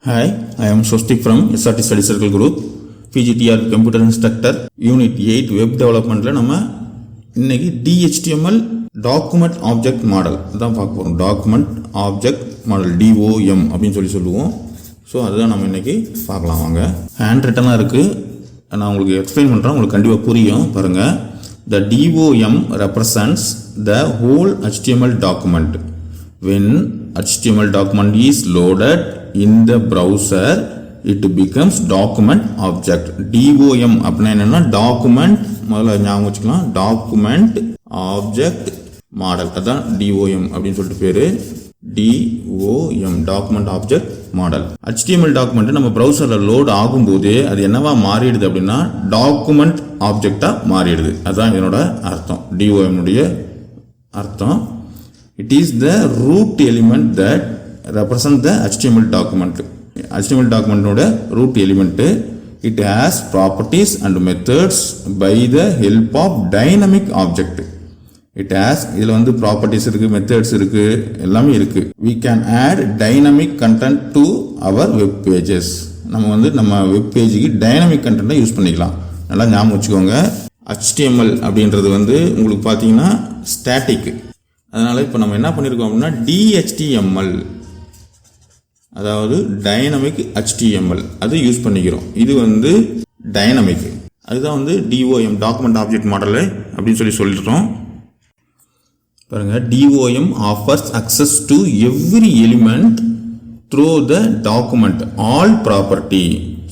Hi, I am Swastik from SRT Study Circle Group, PGTR Computer Instructor, Unit 8 Web Development. நம்ம இன்னைக்கு DHTML Document Object Model தான் பார்க்க போகிறோம். Document Object Model DOM அப்படின்னு சொல்லுவோம். So அதுதான் நம்ம இன்னைக்கு பார்க்கலாம் வாங்க. ஹேண்ட் ரிட்டனாக இருக்குது, நான் உங்களுக்கு எக்ஸ்பிளைன் பண்ணுறேன், உங்களுக்கு கண்டிப்பாக புரியும். பாருங்கள், the DOM represents the whole HTML document. When HTML document is loaded in the browser, it becomes document object. DOM அப்படின்னா என்னன்னா document, முதல்ல ஞாபகம் வச்சுக்கலாம், document object model. அதான் DOM அப்படின்னு சொல்லிட்டு பேரு. DOM document object model. HTML document நம்ம browserல லோட் ஆகும்போது அது என்னவா மாறிடுது அப்படின்னா டாக்குமெண்ட் ஆப்ஜெக்டா மாறிடுது. அதான் இதனோட அர்த்தம், DOM உடைய அர்த்தம். It is the root element that represent the HTML document. HTML document ஓட root element. It has properties and methods by the help of dynamic object. It has, இதில் வந்து ப்ராப்பர்ட்டிஸ் இருக்குது, மெத்தட்ஸ் இருக்குது, எல்லாமே இருக்குது. We can add dynamic content to our web pages. நம்ம வந்து நம்ம வெப் பேஜுக்கு டைனமிக் கண்டென்ட்டை யூஸ் பண்ணிக்கலாம். நல்லா ஞாபகம் வச்சுக்கோங்க. HTML அப்படின்றது வந்து உங்களுக்கு பார்த்தீங்கன்னா ஸ்டாட்டிக். அதனால் இப்போ நம்ம என்ன பண்ணியிருக்கோம் அப்படின்னா DHTML, அதாவது டைனமிக் HTML அது யூஸ் பண்ணிக்கிறோம். இது வந்து டைனமிக், அதுதான் வந்து DOM டாக்குமெண்ட் ஆப்ஜெக்ட் மாடல் அப்படின்னு சொல்லிடுறோம். பாருங்க, DOM offers access to every element through the document all property.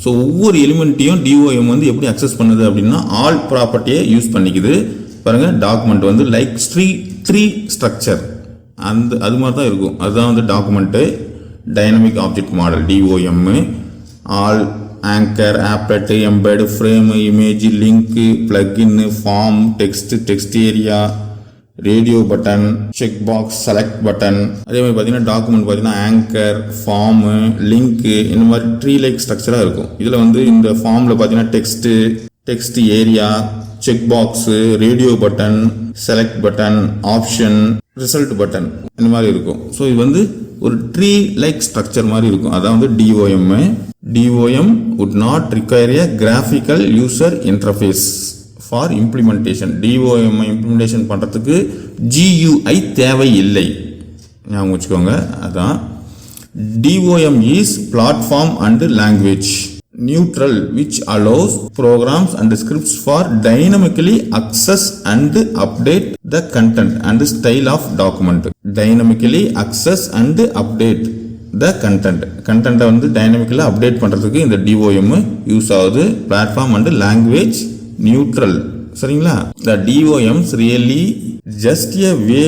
So ஒவ்வொரு எலிமெண்ட்டையும் DOM வந்து எப்படி அக்சஸ் பண்ணுது அப்படின்னா ஆல் ப்ராப்பர்ட்டியை யூஸ் பண்ணிக்குது. பாருங்க, டாக்குமெண்ட் வந்து லைக் த்ரீ ஸ்ட்ரக்சர், அது மாதிரி தான் இருக்கும். அதுதான் வந்து document dynamic object model DOM. All, anchor, applet, embed, frame, image, link, plugin, form, text area, radio button, check box, select button. அதே மாதிரி பார்த்தீங்கன்னா டாக்குமெண்ட் பார்த்தீங்கன்னா ஆங்கர், ஃபார்மு, லிங்க்கு, இந்த மாதிரி ட்ரீ லைக் ஸ்ட்ரக்சராக இருக்கும். இதில் வந்து இந்த ஃபார்மில் பார்த்தீங்கன்னா text area, check box, radio button, select button, option, result button, இந்த மாதிரி இருக்கும். ஸோ இது வந்து ஒரு ட்ரீ லைக் ஸ்ட்ரக்சர் மாதிரி இருக்கும். அதான் வந்து DOM. DOM would not require a graphical user interface for implementation. DOM implementation பண்ணுறதுக்கு GUI தேவை இல்லை, ஞாபகம் வச்சுக்கோங்க. அதான் DOM is platform and language neutral which allows programs and scripts for dynamically access and update the content and style of document. Dynamically access and update the content வந்து dynamically update பண்றதுக்கு இந்த DOM use ஆகுது. platform and language neutral, சரிங்களா? The DOMs really just a way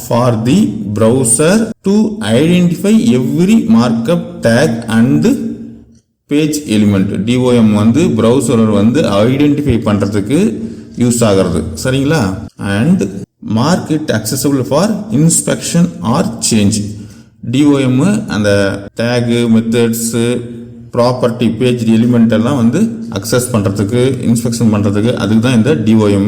for the browser to identify every markup tag and page element. DOM வந்து browser வந்து identify பண்ணுறதுக்கு use ஆகிறது, சரிங்களா? And mark it accessible for inspection R change. DOM அந்த tag, methods, property, page element எல்லாம் வந்து access பண்ணுறதுக்கு, inspection பண்ணுறதுக்கு, அதுக்கு தான் இந்த DOM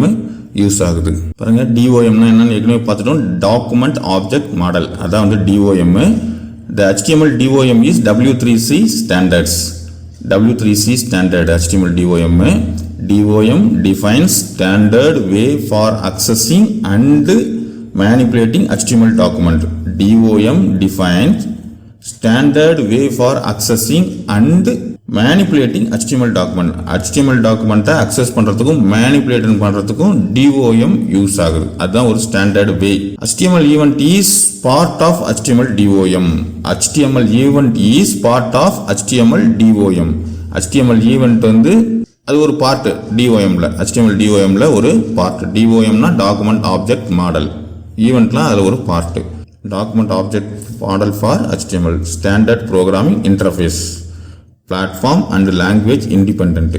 யூஸ் ஆகுது. பாருங்க, DOMனா என்னன்னு ஏற்கனவே பார்த்துட்டோம், டாக்குமெண்ட் ஆப்ஜெக்ட் மாடல். அதான் வந்து DOM. The HTML DOM is W3C standards. W3C standard HTML DOM. DOM defines standard way for accessing and manipulating HTML document. DOM defines standard way for accessing and manipulating HTML document. HTML document access பண்றதுக்கும் manipulate பண்றதுக்கும் DOM use ஆகுது. அதுதான் ஒரு standard way. HTML event is part of HTML DOM. HTML event is part of HTML DOM. HTML event வந்து அது ஒரு part DOMல, HTML DOMல ஒரு பார்ட். DOMனா டாக்குமெண்ட் ஆப்ஜெக்ட் மாடல், ஈவெண்ட்லாம் அது ஒரு part. Document object model for HTML standard programming interface, platform and language independent.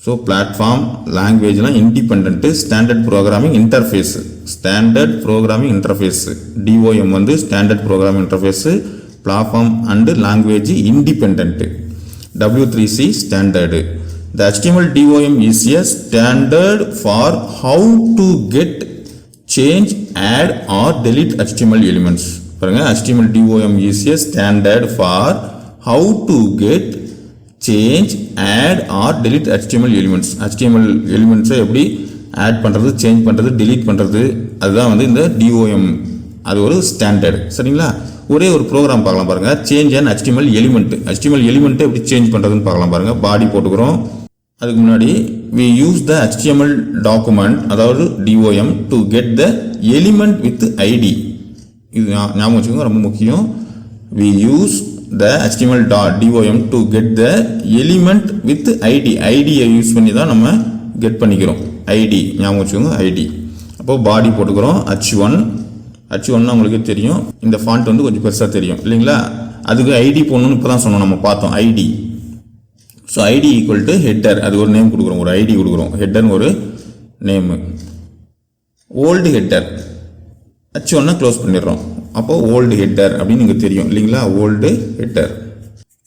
So platform, லாங்குவேஜ்லாம் independent. Standard programming interface, DOM வந்து standard programming interface, platform and language independent. W3C standard. The HTML DOM is a standard for how to get, change, add or delete HTML elements. பாருங்க, HTML DOM is a standard for how to get change, add or delete HTML elements. HTML elements எப்படி add பண்ணுறது, change பண்ணுறது, delete பண்ணுறது, அதுதான் வந்து இந்த DOM. அது ஒரு ஸ்டாண்டர்ட். சரிங்களா? ஒரே ஒரு ப்ரோக்ராம் பார்க்கலாம் பாருங்கள். Change and HTML element. HTML எலிமெண்ட்டை எப்படி சேஞ்ச் பண்ணுறதுன்னு பார்க்கலாம் பாருங்கள். பாடி போட்டுக்கிறோம். அதுக்கு முன்னாடி we use the HTML document, அதாவது DOM, to get the element with ID. இது ஞாபகம் வச்சுக்கோங்க, ரொம்ப முக்கியம். we use the HTML DOM to get the element with ID. ஐடியை யூஸ் பண்ணி தான் நம்ம கெட் பண்ணிக்கிறோம். ஐடி ஞாபகம் வச்சுக்கோங்க, ஐடி. அப்போது பாடி போட்டுக்கிறோம். H1 உங்களுக்கு தெரியும். இந்த ஃபாண்ட் வந்து கொஞ்சம் பெருசாக தெரியும் இல்லைங்களா? அதுக்கு ஐடி போடணும்னு இப்போ தான் சொன்னோம், நம்ம பார்த்தோம் ID. So ID equal to header, அது ஒரு நேம் கொடுக்குறோம், ஒரு ஐடி கொடுக்குறோம். ஹெட்டர்னு ஒரு name. Old header H1 close பண்ணிடுறோம். அப்போது ஓல்டு ஹெட்டர் அப்படின்னு நீங்கள் தெரியும் இல்லைங்களா? ஓல்டு ஹெட்டர்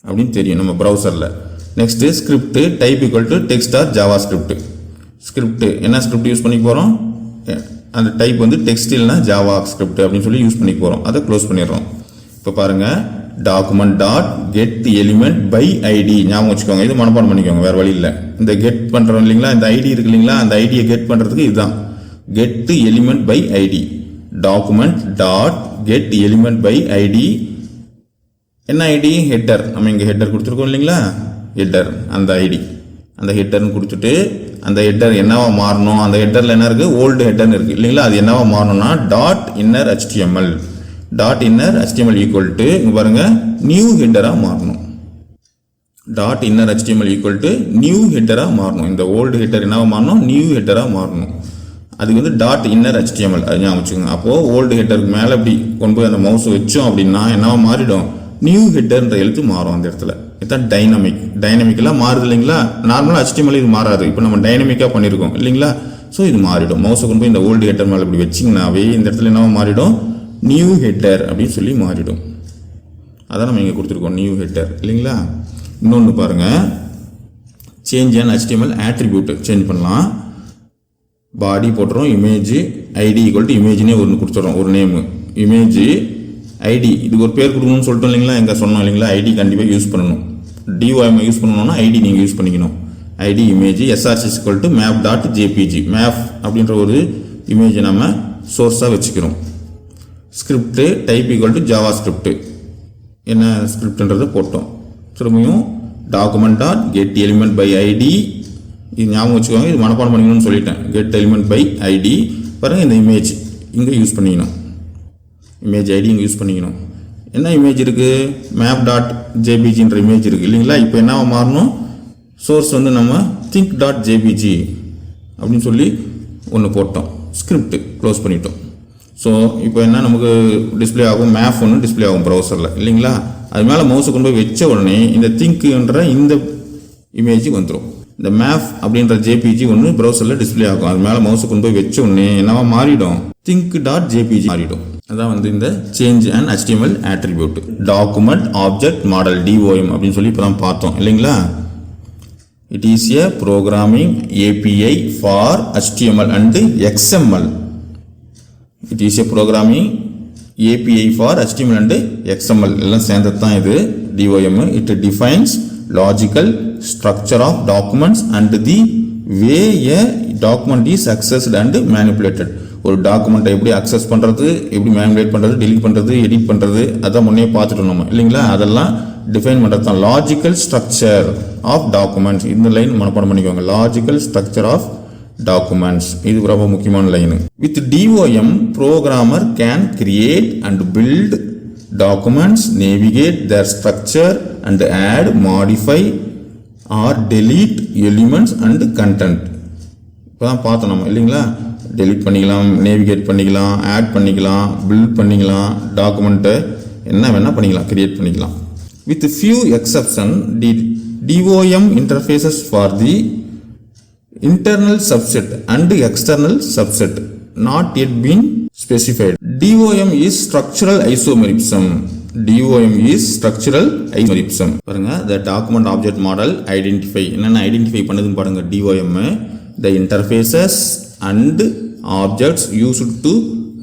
அப்படின்னு தெரியும் நம்ம ப்ரௌசரில். Next script type equal to text R Java script. Script என்ன ஸ்கிரிப்ட் யூஸ் பண்ணி போகிறோம்? அந்த டைப் வந்து டெக்ஸ்ட் இல்லைனா ஜாவா ஸ்கிரிப்ட் அப்படின்னு சொல்லி யூஸ் பண்ணி போகிறோம். அதை க்ளோஸ் பண்ணிடுறோம். இப்போ பாருங்கள், document dot get element by ID. ஞாபகம் வச்சுக்கோங்க, இது மனப்பாடம் பண்ணிக்கோங்க, வேறு வழி இல்லை. இந்த கெட் பண்ணுறோம் இல்லைங்களா, இந்த ஐடி இருக்கு இல்லைங்களா, அந்த ஐடியை கெட் பண்ணுறதுக்கு இதுதான் get element by ID. Document dot get element by ID. என்ன ஐடி? ஹெட்டர். நம்ம இங்கே ஹெட்டர் கொடுத்துருக்கோம் இல்லைங்களா, ஹெட்டர். அந்த ஐடி அந்த ஹெட்டர்னு கொடுத்துட்டு அந்த ஹெட்டர் என்னவா மாறணும்? அந்த ஹெட்டரில் என்ன இருக்குது? ஓல்டு ஹெட்டர்னு இருக்குது இல்லைங்களா? அது என்னவா மாறணும்னா dot inner HTML. Dot inner HTML equal to இங்கே பாருங்கள் நியூ ஹெட்டராக மாறணும். Dot inner HTML equal to new ஹெட்டராக மாறணும். இந்த ஓல்டு ஹெட்டர் என்னவா மாறணும்? நியூ ஹெட்டராக மாறணும். அதுக்கு வந்து டாட் இன்னர் HTML அது ஞாபகம் வச்சுக்கோங்க. அப்போது ஓல்டு ஹெட்டருக்கு மேலே இப்படி கொண்டு போய் அந்த மவுஸ் வச்சோம் அப்படின்னா என்னவா மாறிடும்? நியூ ஹெட்டர்ன்ற எழுத்து மாறும் அந்த இடத்துல. இதுதான் டைனமிக்கெல்லாம் மாறுது இல்லைங்களா? நார்மலாக HTML இது மாறாது. இப்போ நம்ம டைனமிக்காக பண்ணியிருக்கோம் இல்லைங்களா? ஸோ இது மாறிடும். மவுஸை கொண்டு போய் இந்த ஓல்டு ஹெட்டர் மேலே இப்படி வச்சிங்கனாவே இந்த இடத்துல என்னவா மாறிடும்? நியூ ஹெட்டர் அப்படின்னு சொல்லி மாறிடும். அதான் நம்ம இங்கே கொடுத்துருக்கோம், நியூ ஹெட்டர் இல்லைங்களா? இன்னொன்று பாருங்கள், change and HTML attribute change பண்ணலாம். பாடி போட்டுறோம், இமேஜ் ஐடி ஈக்குவல் டு இமேஜ்னே ஒன்று கொடுத்துட்றோம், ஒரு நேமு இமேஜ் ஐடி. இதுக்கு ஒரு பேர் கொடுக்கணும்னு சொல்லிட்டோம் இல்லைங்களா, எங்கே சொன்னோம் இல்லைங்களா? ஐடி கண்டிப்பாக யூஸ் பண்ணணும். DOM யூஸ் பண்ணணும்னா ஐடி நீங்கள் யூஸ் பண்ணிக்கணும். ID image SRC equal to map dot JPG. Map அப்படின்ற ஒரு இமேஜை நம்ம சோர்ஸாக வச்சுக்கிறோம். Script type equal to JavaScript. என்ன ஸ்கிரிப்ட்ன்றதை போட்டோம். திரும்பியும் document dot get element by ID. இது ஞாபகம் வச்சுக்கோங்க, இது மனப்பாடம் பண்ணிக்கணும்னு சொல்லிட்டேன். Get element by ID. பாருங்கள், இந்த இமேஜ் இங்கே யூஸ் பண்ணிக்கணும். இமேஜ் ஐடி இங்கே யூஸ் பண்ணிக்கணும். என்ன இமேஜ் இருக்குது? மேப் டாட் ஜேபிஜின்ற இமேஜ் இருக்குது இல்லைங்களா? இப்போ என்ன மாறணும்? சோர்ஸ் வந்து நம்ம திங்க் டாட் ஜேபிஜி அப்படின்னு சொல்லி ஒன்று போட்டோம். ஸ்கிரிப்ட் க்ளோஸ் பண்ணிட்டோம். ஸோ இப்போ என்ன நமக்கு டிஸ்பிளே ஆகும்? மேப் ஒன்று டிஸ்பிளே ஆகும் ப்ரௌசரில் இல்லைங்களா? அது மேலே மவுஸை கொண்டு போய் வச்ச உடனே இந்த திங்க்ன்ற இந்த இமேஜ் வந்துடும். இந்த மேப் அப்படின்ற ஜேபிஜி ஒன்று ப்ரௌசரில் டிஸ்பிளே ஆகும். அது மேலே மவுஸை கொண்டு போய் வச்ச உடனே என்னவா மாறிடும்? திங்க் டாட் ஜேபிஜி மாறிடும். அதான் வந்து இந்த change and HTML attribute. Document object model DOM அப்படின்னு சொல்லி இப்போ தான் பார்த்தோம் இல்லைங்களா? It is a programming API for HTML and XML. It is a programming API for HTML and XML எல்லாம் சேர்ந்தது தான் இது DOM. It defines logical structure of documents and the way a document is accessed and manipulated. ஒரு டாக்குமெண்ட்டை எப்படி access பண்ணுறது, எப்படி manipulate பண்ணுறது, டெலிட் பண்ணுறது, எடிட் பண்ணுறது, அதான் முன்னே பார்த்துட்டோம் நம்ம இல்லைங்களா? அதெல்லாம் டிஃபைன் பண்ணுறது தான் லாஜிக்கல் ஸ்ட்ரக்சர் ஆஃப் டாக்குமெண்ட்ஸ். இந்த லைன் மனப்பாடம் பண்ணிக்கோங்க, லாஜிக்கல் ஸ்ட்ரக்சர் ஆஃப் டாக்குமெண்ட்ஸ். இது ரொம்ப முக்கியமான line. With DOM programmer can create and build documents, navigate their structure and add, modify or delete elements and content. இப்போ தான் பார்த்தோம் நம்ம இல்லைங்களா? டெலிட் பண்ணிக்கலாம், நேவிகேட் பண்ணிக்கலாம், ஆட் பண்ணிக்கலாம், பில்ட் பண்ணிக்கலாம், டாக்குமெண்ட்டை என்ன வேணால் பண்ணிக்கலாம், கிரியேட் பண்ணிக்கலாம். With few exception DOM interfaces for the internal subset and external subset not yet been specified. DOM is structural isomorphism. DOM is structural isomorphism. பாருங்க, the document object model identify என்னென்ன identify பண்ணுதுன்னு பாருங்க. DOM the interfaces and objects used to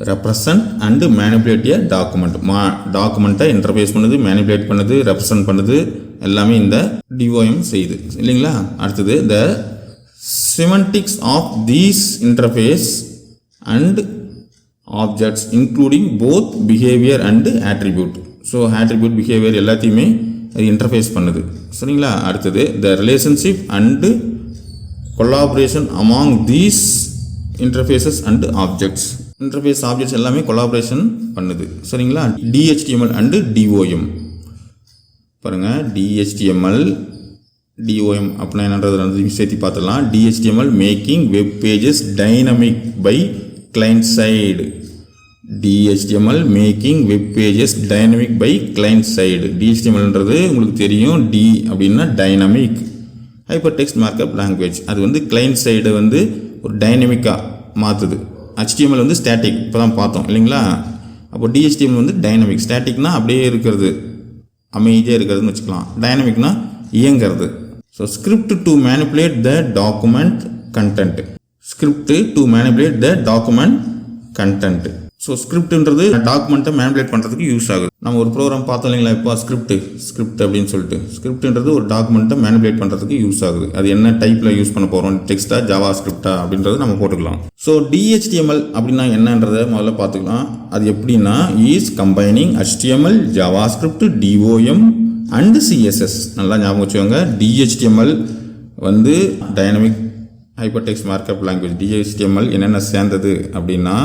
represent and manipulate a document. டாக்குமெண்ட்டை interface பண்ணுது, manipulate பண்ணுது, represent பண்ணுது, எல்லாமே இந்த DOM செய்யுது இல்லைங்களா. அடுத்தது the semantics of these interface and objects including both behavior and attribute. So attribute behavior எல்லாத்தையுமே இன்டர்ஃபேஸ் பண்ணுது சரிங்களா. அடுத்தது the relationship and collaboration among these interfaces and objects. Interface objects எல்லாமே கொலாபரேஷன் பண்ணுது சரிங்களா. DHTML and DOM பாருங்க. DHTML DOM அப்படின்னா என்னன்றது சேர்த்து பார்த்துடலாம். DHTML making web pages dynamic by client side. DHTML making web pages dynamic by client side. DHTMLன்றது உங்களுக்கு தெரியும். D அப்படின்னா dynamic hypertext markup language. அது வந்து கிளைண்ட் சைடு வந்து ஒரு டைனமிக்காக மாற்றுது. HTML வந்து ஸ்டாட்டிக் இப்போ தான் பார்த்தோம் இல்லைங்களா. அப்போ DHTML வந்து டைனமிக். ஸ்டாட்டிக்னா அப்படியே இருக்கிறது, அமைதியாக இருக்கிறதுன்னு வச்சுக்கலாம். டைனமிக்னா இயங்கிறது. So script to manipulate the document content. Script to manipulate the document content. So ஸ்கிரிப்ட்ன்றது டாக்குமெண்ட்டை மேனிபுலேட் பண்ணுறதுக்கு யூஸ் ஆகுது. நம்ம ஒரு ப்ரோக்ராம் பார்த்தோம் இல்லைங்களா. இப்போ ஸ்கிரிப்ட் அப்படின்னு சொல்லிட்டு ஸ்கிரிப்ட்ன்றது ஒரு டாக்குமெண்ட்டை மேனிபுலேட் பண்ணுறதுக்கு யூஸ் ஆகுது. அது என்ன டைப்பில் யூஸ் பண்ண போகிறோம், டெக்ஸ்ட்டா ஜாவா ஸ்கிரிப்டா அப்படின்றது நம்ம போட்டுக்கலாம். ஸோ DHTML அப்படின்னா என்னன்றதை முதல்ல பார்த்துக்கலாம். அது எப்படின்னா is combining HTML, JavaScript, DOM and CSS. நல்லா ஞாபகம் வச்சுக்கோங்க. DHTML வந்து dynamic hypertext markup language. DHTML என்னென்ன சேர்ந்தது அப்படின்னா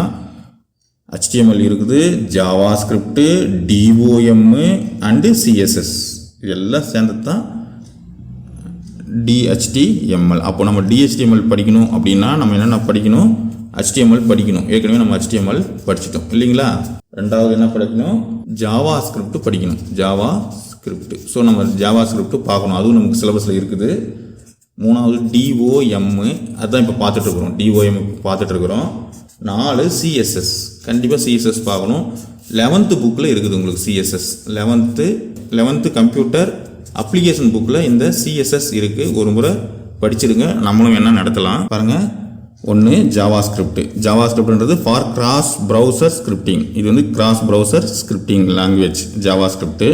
HTML இருக்குது, JavaScript, DOM அண்டு CSS. இதெல்லாம் சேர்ந்தது தான் DHTML. அப்போ நம்ம DHTML படிக்கணும் அப்படின்னா நம்ம என்னென்ன படிக்கணும், HTML படிக்கணும். ஏற்கனவே நம்ம HTML படிச்சிட்டோம் இல்லைங்களா. ரெண்டாவது என்ன படிக்கணும், JavaScript படிக்கணும். JavaScript. ஸோ நம்ம JavaScript பார்க்கணும், அதுவும் நமக்கு சிலபஸில் இருக்குது. மூணாவது DOM, அதுதான் இப்போ பார்த்துட்ருக்குறோம். DOM பார்த்துட்ருக்குறோம். 4 CSS. கண்டிப்பாக CSS பார்க்கணும். 11th புக்கில் இருக்குது உங்களுக்கு CSS. 11th கம்ப்யூட்டர் அப்ளிகேஷன் புக்கில் இந்த CSS இருக்குது. ஒரு முறை படிச்சிருங்க, நம்மளும் என்ன நடத்தலாம் பாருங்கள். ஒன்று ஜாவாஸ்கிரிப்ட்ன்றது ஃபார் கிராஸ் ப்ரௌசர் ஸ்கிரிப்டிங். இது வந்து cross browser scripting language JavaScript.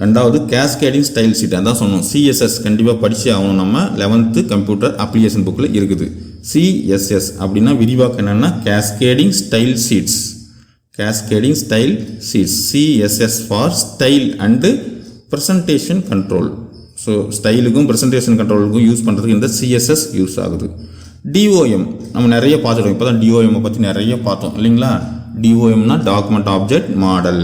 ரெண்டாவது கேஸ்கேடிங் ஸ்டைல் ஷீட், அதான் சொன்னோம். CSS கண்டிப்பாக படித்து ஆகணும். நம்ம 11th கம்ப்யூட்டர் அப்ளிகேஷன் புக்கில் இருக்குது. CSS அப்படின்னா விரிவாக்கம் என்னென்னா cascading style sheets. Cascading style sheets. CSS for style and presentation control. So ஸ்டைலுக்கும் ப்ரெசன்டேஷன் கண்ட்ரோலுக்கும் யூஸ் பண்ணுறதுக்கு இந்த CSS யூஸ் ஆகுது. DOM நம்ம நிறைய பார்த்துட்டோம். இப்போ தான் DOM பற்றி நிறைய பார்த்தோம் இல்லைங்களா. DOMனா document object model.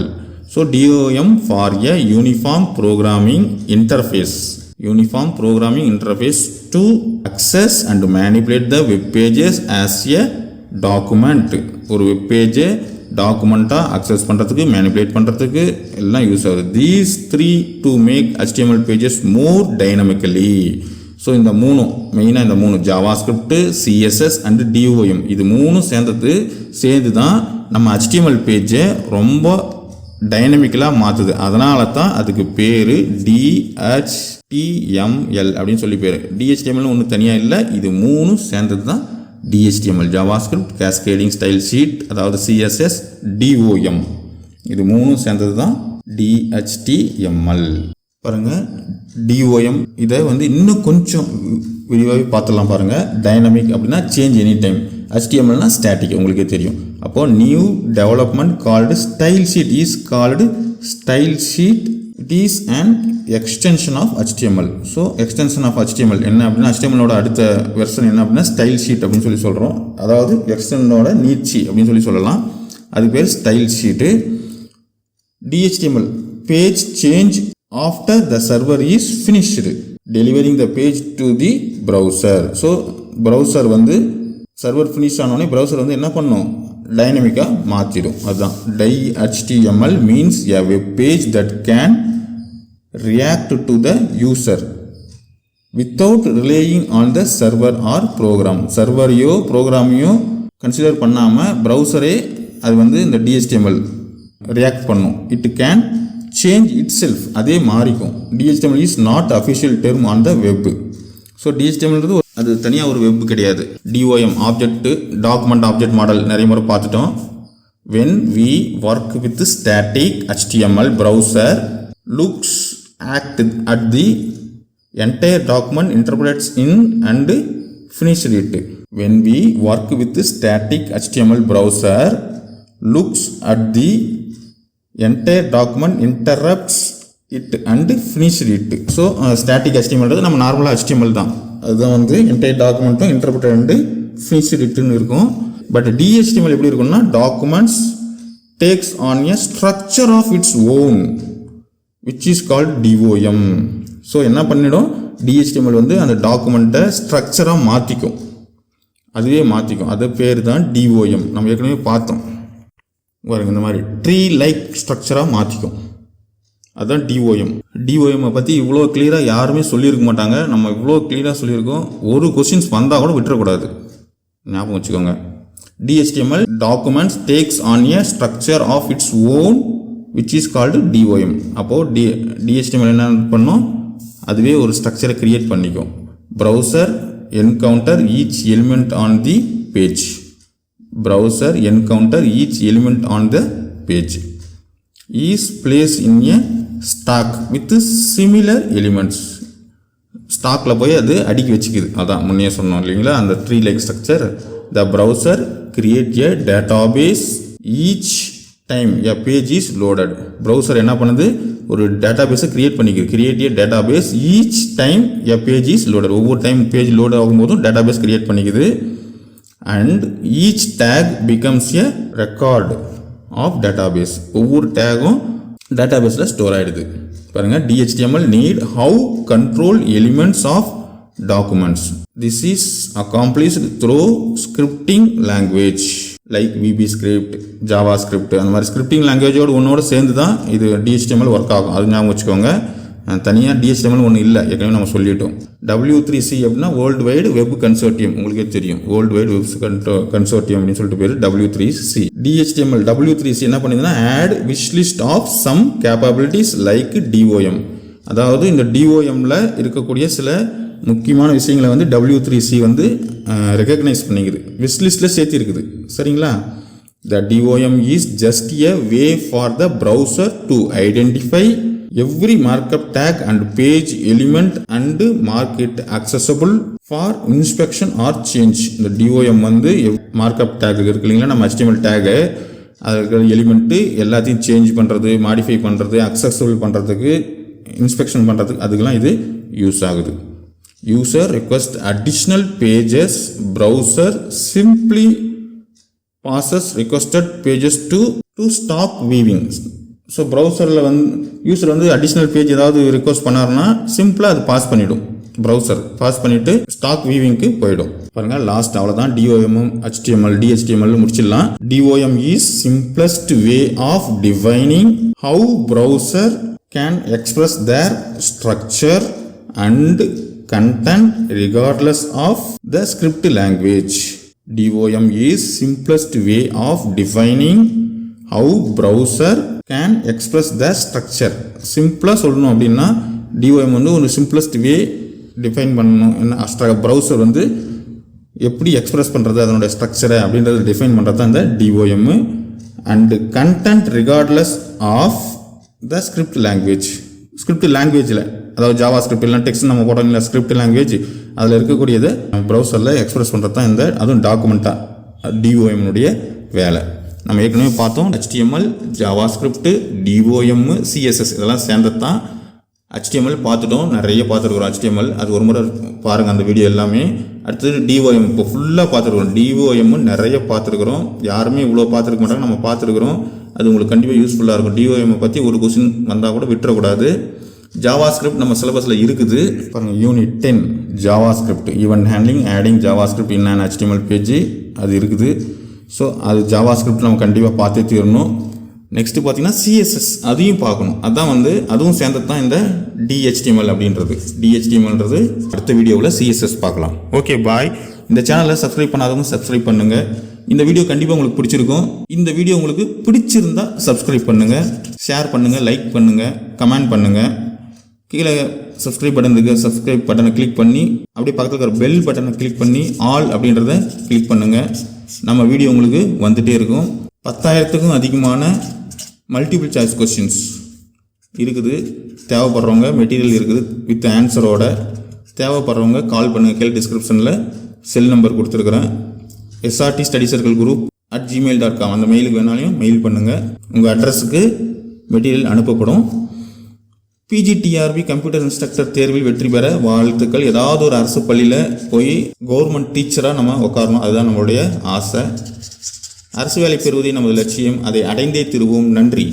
So DOM for a uniform programming interface. Uniform programming interface to access and manipulate the web pages as a document. ஒரு வெப் பேஜை டாக்குமெண்ட்டாக அக்சஸ் பண்ணுறதுக்கு, மேனிபுலேட் பண்ணுறதுக்கு எல்லாம் யூஸ் ஆகுது. These 3 to make HTML pages more dynamically. So இந்த மூணும் மெயினாக, இந்த மூணு JavaScript, CSS அண்டு DOM, இது மூணும் சேர்ந்து தான் நம்ம HTML பேஜை ரொம்ப டைனமிக்கலாக மாற்றுது. அதனால தான் அதுக்கு பேர் DHTML அப்படின்னு சொல்லி பேர். DHTML ஒன்று தனியாக இல்லை, இது மூணும் சேர்ந்தது தான் DHTML. JavaScript, cascading style sheet அதாவது CSS, DOM, இது மூணும் சேர்ந்தது தான் DHTML. பாருங்கள் DOM இதை வந்து இன்னும் கொஞ்சம் விரிவாக பார்த்துடலாம். பாருங்கள் டைனமிக் அப்படின்னா சேஞ்ச் எனி டைம். HTMLனா ஸ்டாட்டிக், உங்களுக்கே தெரியும். அப்போது new development called style sheet is called style sheet. It is and extension of HTML. So extension of HTML என்ன அப்படின்னா HTMLோட அடுத்த வெர்ஷன் என்ன அப்படின்னா ஸ்டைல் ஷீட் அப்படின்னு சொல்லி சொல்கிறோம். அதாவது எக்ஸ்டென்ஷனோட நீட்சி அப்படின்னு சொல்லி சொல்லலாம். அது பேர் style sheet. DHTML page change after the server is finished delivering the page to the browser. So browser வந்து சர்வர் ஃபினிஷ் ஆனோடனே ப்ரௌசர் வந்து என்ன பண்ணும், டைனமிக்காக மாற்றிடும். அதுதான் DHTML means a web page that can react to the user without relying on the server or program. சர்வரையோ ப்ரோக்ராமையோ consider பண்ணாமல் ப்ரௌசரே அது வந்து இந்த DHTML ரியாக்ட் பண்ணும். It can change itself, அதே மாறிக்கும். DHTML is not official term on the web. So DHTMLன்றது அது தனியாக ஒரு வெப் கிடையாது. DOM object document object model நிறைய முறை பார்த்துட்டோம். when we work with static HTML browser looks at the entire document, interprets in and finishes it. When we work with static HTML browser looks at the entire document, interrupts it and finishes it. So static HTML நம்ம நார்மலாக HTML தான், அதுதான் வந்து entire document interpreted and finished it இருக்கும். But DHTML எப்படி இருக்கும்னா documents takes on a structure of its own which is called DOM. So என்ன பண்ணிடும், DHTML வந்து அந்த டாக்குமெண்ட்டை ஸ்ட்ரக்சராக மாற்றிக்கும், அதுவே மாற்றிக்கும். அது பேர் தான் DOM. நம்ம ஏற்கனவே பார்த்தோம் பாருங்க, இந்த மாதிரி ட்ரீ லைக் ஸ்ட்ரக்சராக மாற்றிக்கும், அதுதான் DOM பற்றி இவ்வளோ கிளியராக யாருமே சொல்லியிருக்க மாட்டாங்க. நம்ம இவ்வளோ கிளியராக சொல்லியிருக்கோம். ஒரு கொஸ்டின்ஸ் வந்தால் கூட விட்டுறக்கூடாது, ஞாபகம் வச்சுக்கோங்க. DHTML documents takes on a structure of its own which is called DOM. அப்போது DHTML என்ன பண்ணோம், அதுவே ஒரு ஸ்ட்ரக்சரை கிரியேட் பண்ணிக்கும். browser encounter each element on the page. browser encounter each element on the page is placed in a stack with similar elements. ஸ்டாக்கில் போய் அது அடுக்கி வச்சுக்குது. அதான் முன்னே சொன்னோம் இல்லைங்களா, அந்த tree like structure. The browser create a database each time a page is loaded. browser என்ன பண்ணுது, ஒரு டேட்டாபேஸை create பண்ணிக்குது. create a database each time a page is loaded. ஒவ்வொரு டைம் பேஜ் லோட் ஆகும்போதும் டேட்டாபேஸ் கிரியேட் பண்ணிக்குது. and each tag becomes a record of database. ஒவ்வொரு டேகும் டேட்டாபேஸில் store ஆகிடுது. பாருங்க, DHTML need how control elements of documents. This is accomplished through scripting language like VB script, JavaScript. அந்த மாதிரி scripting லாங்குவேஜோடு ஒன்னோட சேர்ந்து தான் இது DHTML ஒர்க் ஆகும். அது ஞாபகம் வச்சுக்கோங்க. தனியாக DHTML ஒன்று இல்லை, ஏற்கனவே நம்ம சொல்லிட்டோம். W3C அப்படின்னா வேர்ல்டு வைடு வெப் கன்சோர்டியம், உங்களுக்கே தெரியும். வேர்ல்டு வைடு வெப் கன்சோர்டியம் அப்படின்னு சொல்லிட்டு பேர் W3C. DHTML W3C என்ன பண்ணுதுன்னா add wish list of some capabilities like DOM. அதாவது இந்த DOMல இருக்கக்கூடிய சில முக்கியமான விஷயங்களை வந்து W3C வந்து ரெகக்னைஸ் பண்ணிக்குது, விஷ் லிஸ்ட்டில் சேர்த்து இருக்குது. சரிங்களா? த DOM is just a way for the browser to identify every markup tag and page element and mark it accessible for inspection or change. இந்த DOM வந்து மார்க்அப் டேக் இருக்கு இல்லைங்களா, நம்ம HTML டேகு, அதுக்கு எலிமெண்ட்டு எல்லாத்தையும் சேஞ்ச் பண்ணுறது, modify பண்ணுறது, accessible பண்ணுறதுக்கு, இன்ஸ்பெக்ஷன் பண்ணுறதுக்கு, அதுக்கெல்லாம் இது யூஸ் ஆகுது. User request additional pages, browser simply passes requested pages to stop viewing. So ப்ரௌசரில் வந்து யூஸர் வந்து அடிஷ்னல் பேஜ் ஏதாவது ரிக்வஸ்ட் பண்ணாருன்னா சிம்பிளாக அது பாஸ் பண்ணிவிடும். ப்ரௌசர் பாஸ் பண்ணிவிட்டு ஸ்டாக் வியூவிங்க்கு போயிடும். பாருங்கள், லாஸ்ட் அவ்வளோதான். DOM HTML DHTML முடிச்சிடலாம். DOM is simplest way of defining how browser can express their structure and content regardless of the script language. DOM is simplest way of defining how browser can express the structure. சிம்பிளாக சொல்லணும் அப்படின்னா DOM வந்து ஒரு simplest வே define பண்ணணும். என்ன browser வந்து எப்படி express பண்ணுறது, அதனுடைய ஸ்ட்ரக்சரை அப்படின்றத டிஃபைன் பண்ணுறது தான் இந்த DOM. And content regardless of the script language. Script லாங்குவேஜில், அதாவது ஜாவா ஸ்கிரிப்ட் இல்லைனா டெக்ஸ்ட் நம்ம போட்டோம் ஸ்கிரிப்ட் லாங்குவேஜ், அதில் இருக்கக்கூடியதை ப்ரௌசரில் எக்ஸ்பிரஸ் பண்ணுறது தான் இந்த, அதுவும் டாக்குமெண்ட்டாக DOM-உடைய வேலை. நம்ம ஏற்கனவே பார்த்தோம், HTML, Java script, DOM, CSS இதெல்லாம் சேர்ந்தது தான் HTML. பார்த்துட்டோம், நிறைய பார்த்துருக்குறோம் HTML. அது ஒரு முறை பாருங்கள் அந்த வீடியோ எல்லாமே. அடுத்தது DOM இப்போ ஃபுல்லாக பார்த்துருக்குறோம். DOM நிறைய பார்த்துருக்குறோம், யாருமே இவ்வளோ பார்த்துருக்க மாட்டாங்க, நம்ம பார்த்துருக்குறோம். அது உங்களுக்கு கண்டிப்பாக யூஸ்ஃபுல்லாக இருக்கும். DOM பற்றி ஒரு கொஸ்டின் வந்தால் கூட விட்டுறக்கூடாது. ஜாவா ஸ்கிரிப்ட் நம்ம சிலபஸில் இருக்குது பாருங்கள். Unit 10 Java script, event handling, adding Java script in an HTML page, அது இருக்குது. ஸோ அது ஜாவா ஸ்கிரிப்ட் நம்ம கண்டிப்பாக பார்த்தே தீரணும். நெக்ஸ்ட்டு பார்த்தீங்கன்னா CSS, அதையும் பார்க்கணும். அதான் வந்து அதுவும் சேர்ந்தது தான் இந்த DHTML அப்படின்றது. DHTMLன்றது அடுத்த வீடியோவில் CSS பார்க்கலாம். ஓகே, பாய். இந்த சேனலை சப்ஸ்கிரைப் பண்ணாதவங்க சப்ஸ்கிரைப் பண்ணுங்கள். இந்த வீடியோ கண்டிப்பாக உங்களுக்கு பிடிச்சிருக்கும். இந்த வீடியோ உங்களுக்கு பிடிச்சிருந்தா சப்ஸ்கிரைப் பண்ணுங்கள், ஷேர் பண்ணுங்கள், லைக் பண்ணுங்கள், கமெண்ட் பண்ணுங்கள். கீழே சப்ஸ்கிரைப் பட்டன் இருக்குது, சப்ஸ்கிரைப் பட்டனை கிளிக் பண்ணி அப்படியே பக்கத்தில் இருக்கிற பெல் பட்டனை கிளிக் பண்ணி ஆல் அப்படின்றத கிளிக் பண்ணுங்கள். நம்ம வீடியோ உங்களுக்கு வந்துகிட்டே இருக்கும். 10,000க்கும் அதிகமான மல்டிபிள் சாய்ஸ் கொஸ்டின்ஸ் இருக்குது. தேவைப்படுறவங்க மெட்டீரியல் இருக்குது வித் ஆன்சரோட. தேவைப்படுறவங்க கால் பண்ணுங்கள். கீழே டிஸ்கிரிப்ஷனில் செல் நம்பர் கொடுத்துருக்குறேன். SRT study circle group @gmail.com அந்த மெயிலுக்கு வேணாலும் மெயில் பண்ணுங்கள். உங்கள் அட்ரஸுக்கு மெட்டீரியல் அனுப்பப்படும். PGTRB கம்ப்யூட்டர் இன்ஸ்ட்ரக்டர் தேர்வில் வெற்றி பெற வாழ்த்துக்கள். ஏதாவது ஒரு அரசு பள்ளியில் போய் கவர்மெண்ட் டீச்சராக நம்ம உட்காரணும். அதுதான் நம்மளுடைய ஆசை. அரசு வேலை பெறுவதே நமது லட்சியம். அதை அடைந்தே திருவோம். நன்றி.